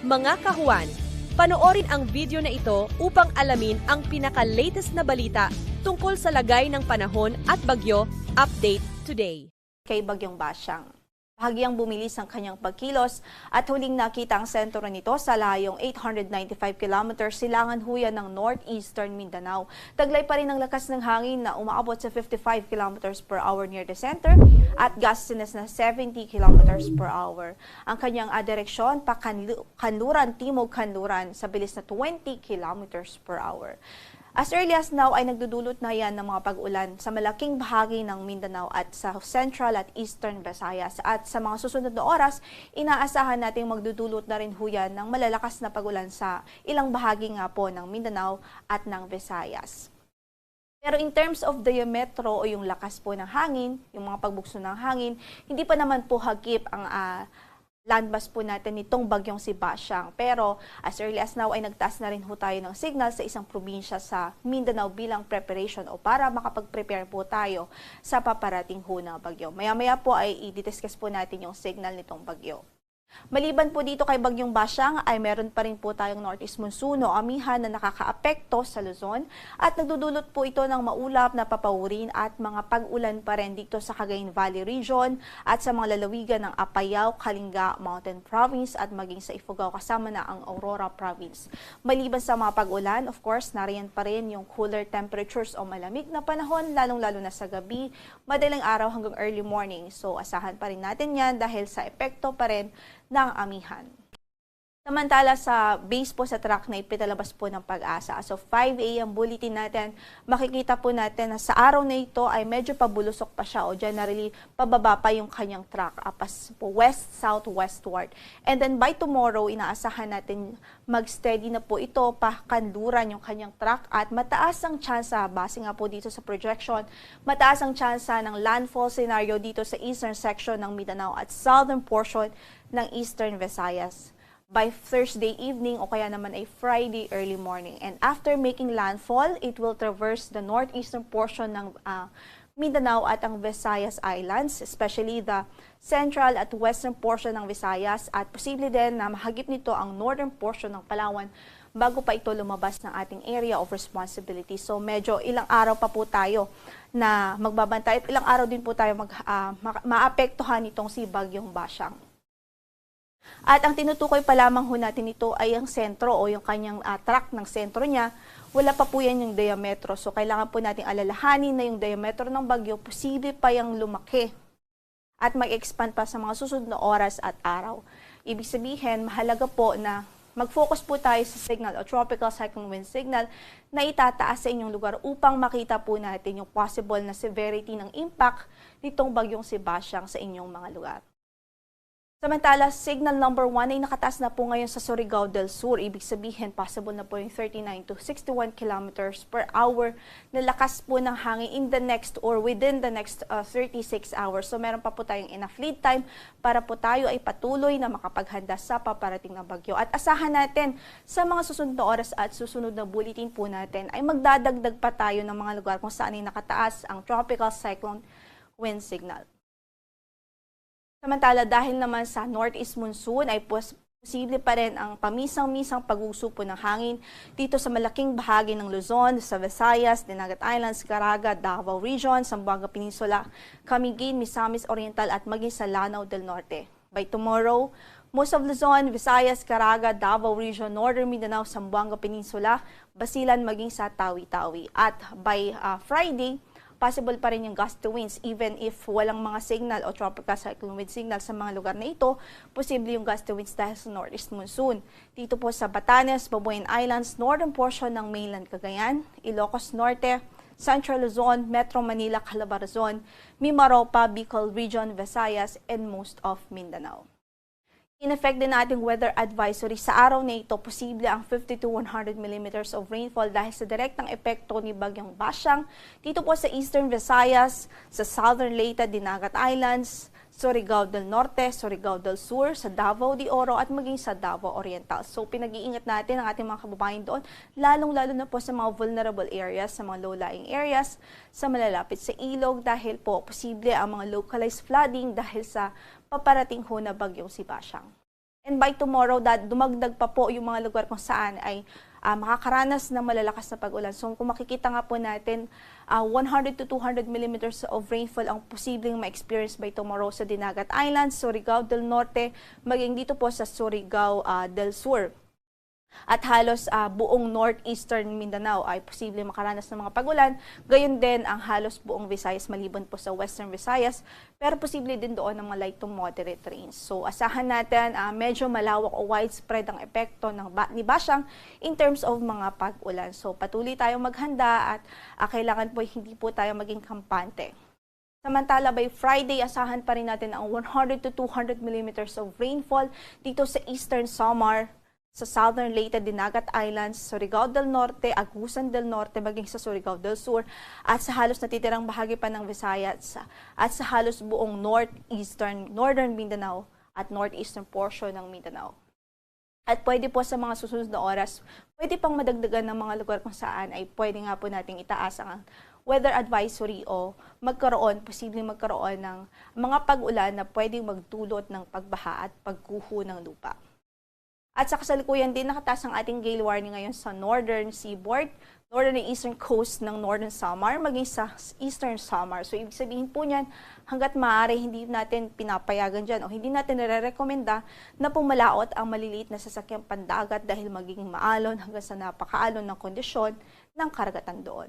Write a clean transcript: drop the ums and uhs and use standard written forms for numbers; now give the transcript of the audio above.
Mga kahuan, panoorin ang video na ito upang alamin ang pinaka-latest na balita tungkol sa lagay ng panahon at bagyo. Update today. Kay Bagyong Basyang. Bahagyang bumilis ang kanyang pagkilos at huling nakita ang sentro nito sa layong 895 km silangan huyan ng northeastern Mindanao. Taglay pa rin ang lakas ng hangin na umaabot sa 55 km per hour near the center at gustiness na 70 km per hour. Ang kanyang direksyon pa kanluran, timog kanluran sa bilis na 20 km per hour. As early as now ay nagdudulot na yan ng mga pag-ulan sa malaking bahagi ng Mindanao at sa Central at Eastern Visayas. At sa mga susunod na oras, inaasahan nating magdudulot na rin huyan ng malalakas na pag-ulan sa ilang bahagi nga po ng Mindanao at ng Visayas. Pero in terms of diametro o yung lakas po ng hangin, yung mga pagbugso ng hangin, hindi pa naman po hagip ang landmass po natin nitong bagyong si Basyang. Pero as early as now ay nagtaas na rin ho tayo ng signal sa isang probinsya sa Mindanao bilang preparation o para makapag-prepare po tayo sa paparating ho na bagyo. Maya-maya po ay i-discuss po natin yung signal nitong bagyo. Maliban po dito kay Bagyong Basyang ay meron pa rin po tayong northeast monsoon o amihan na nakakaapekto sa Luzon at nagdudulot po ito ng maulap na papawurin at mga pag-ulan pa rin dito sa Cagayan Valley region at sa mga lalawigan ng Apayao, Kalinga, Mountain Province at maging sa Ifugao kasama na ang Aurora Province. Maliban sa mga pag-ulan, of course, nariyan pa rin yung cooler temperatures o malamig na panahon lalong-lalo na sa gabi, madaling araw hanggang early morning. So asahan pa rin natin yan dahil sa epekto pa rin ng amihan. Samantala sa base po sa track na ipitalabas po ng Pag-asa. As of 5 a.m. bulletin natin, makikita po natin na sa araw na ito ay medyo pabulusok pa siya o generally pababa pa yung kanyang track apas po west-southwestward. And then by tomorrow, inaasahan natin mag-steady na po ito, pakanluran yung kanyang track at mataas ang tsansa, base nga po dito sa projection, mataas ang tsansa ng landfall scenario dito sa eastern section ng Mindanao at southern portion ng eastern Visayas by Thursday evening o kaya naman ay Friday early morning. And after making landfall, it will traverse the northeastern portion ng Mindanao at ang Visayas Islands, especially the central at western portion ng Visayas at posible din na mahagip nito ang northern portion ng Palawan bago pa ito lumabas ng ating area of responsibility. So medyo ilang araw pa po tayo na magbabantay at ilang araw din po tayo maapektuhan itong si Bagyong Basyang. At ang tinutukoy pa lamang ho natin ito ay ang sentro o yung kanyang track ng sentro niya. Wala pa po yan yung diametro. So kailangan po natin alalahanin na yung diametro ng bagyo, posible pa yung lumaki at mag-expand pa sa mga susunod na oras at araw. Ibig sabihin, mahalaga po na mag-focus po tayo sa signal o tropical cyclone wind signal na itataas sa inyong lugar upang makita po natin yung possible na severity ng impact nitong bagyong si Basyang sa inyong mga lugar. Samantala, signal number 1 ay nakataas na po ngayon sa Surigao del Sur. Ibig sabihin, possible na po yung 39 to 61 kilometers per hour na lakas po ng hangin in the next or within the next 36 hours. So meron pa po tayong enough lead time para po tayo ay patuloy na makapaghanda sa paparating na bagyo. At asahan natin sa mga susunod na oras at susunod na bulletin po natin ay magdadagdag pa tayo ng mga lugar kung saan ay nakataas ang tropical cyclone wind signal. Samantala, dahil naman sa northeast monsoon ay posible pa rin ang pamisang-misang pag-usupo ng hangin dito sa malaking bahagi ng Luzon, sa Visayas, Dinagat Islands, Caraga, Davao Region, Zamboanga Peninsula, Camiguin, Misamis Oriental at maging sa Lanao del Norte. By tomorrow, most of Luzon, Visayas, Caraga, Davao Region, Northern Mindanao, Zamboanga Peninsula, Basilan maging sa Tawi-Tawi. At by Friday, possible pa rin yung gusty winds even if walang mga signal o tropical cyclone wind signal sa mga lugar na ito, posible yung gusty winds dahil sa northeast monsoon. Dito po sa Batanes, Babuyan Islands, northern portion ng mainland Cagayan, Ilocos Norte, Central Luzon, Metro Manila, Calabarzon, Mimaropa, Bicol Region, Visayas, and most of Mindanao. In-effect din nating weather advisory sa araw na ito, posible ang 50 to 100 millimeters of rainfall dahil sa direktang epekto ni Bagyong Basyang dito po sa Eastern Visayas, sa Southern Leyte, Dinagat Islands, Surigao del Norte, Surigao del Sur, sa Davao de Oro at maging sa Davao Oriental. So pinag-iingat natin ang ating mga kababayan doon, lalong-lalo na po sa mga vulnerable areas, sa mga low-lying areas, sa malalapit sa ilog dahil po posible ang mga localized flooding dahil sa paparating ho na bagyong si Basyang. And by tomorrow, dumagdag pa po yung mga lugar kung saan ay makakaranas ng malalakas na pag-ulan. So kung makikita nga po natin, 100 to 200 millimeters of rainfall ang posibleng ma-experience by tomorrow sa Dinagat Islands, Surigao del Norte, maging dito po sa Surigao del Sur. At halos buong northeastern Mindanao ay posibleng makaranas ng mga pagulan. Gayon din ang halos buong Visayas maliban po sa western Visayas. Pero posible din doon ng mga light to moderate rains. So asahan natin medyo malawak o widespread ang epekto ni Basyang in terms of mga pag-ulan. So patuloy tayong maghanda at kailangan po hindi po tayo maging kampante. Samantala, by Friday, asahan pa rin natin ang 100 to 200 millimeters of rainfall dito sa Eastern Samar, sa Southern Leyte, Dinagat Islands, Surigao del Norte, Agusan del Norte, maging sa Surigao del Sur, at sa halos natitirang bahagi pa ng Visayas, at sa halos buong Northern Mindanao at northeastern portion ng Mindanao. At pwede po sa mga susunod na oras, pwede pang madagdagan ng mga lugar kung saan ay pwede nga po nating itaas ang weather advisory o posibleng magkaroon ng mga pag-ulan na pwedeng magdulot ng pagbaha at pagguho ng lupa. At sa kasalukuyan din, nakataas ang ating gale warning ngayon sa northern seaboard, northern and eastern coast ng northern Samar, maging sa eastern Samar. So, ibig sabihin po niyan, hanggat maaari, hindi natin pinapayagan dyan o hindi natin nare-rekomenda na pumalaot ang maliliit na sasakyang pandagat dahil magiging maalon hanggang sa napakaalon ng kondisyon ng karagatan doon.